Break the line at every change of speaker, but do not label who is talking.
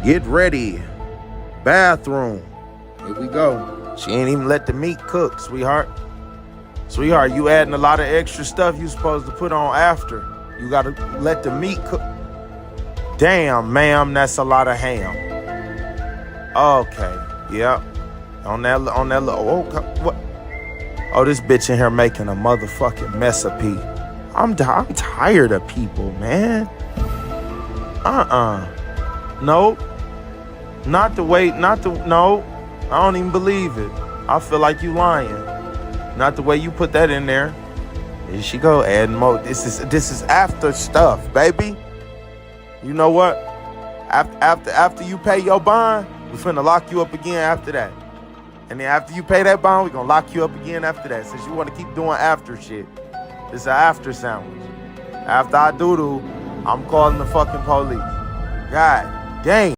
Get ready. Bathroom. Here we go. She ain't even let the meat cook, sweetheart. Sweetheart, you adding a lot of extra stuff you supposed to put on after. You gotta let the meat cook. Damn, ma'am, that's a lot of ham. Okay, yep. On that little, what? Oh, this bitch in here making a motherfucking mess of pee. I'm tired of people, man. Nope. Not the way, no. I don't even believe it. I feel like you lying. Not the way you put that in there. Here she go, adding more. This is after stuff, baby. You know what? After you pay your bond, we finna lock you up again after that. And then after you pay that bond, we gonna lock you up again after that. Since you wanna keep doing after shit. It's an after sandwich. After I doodle, I'm calling the fucking police. God damn.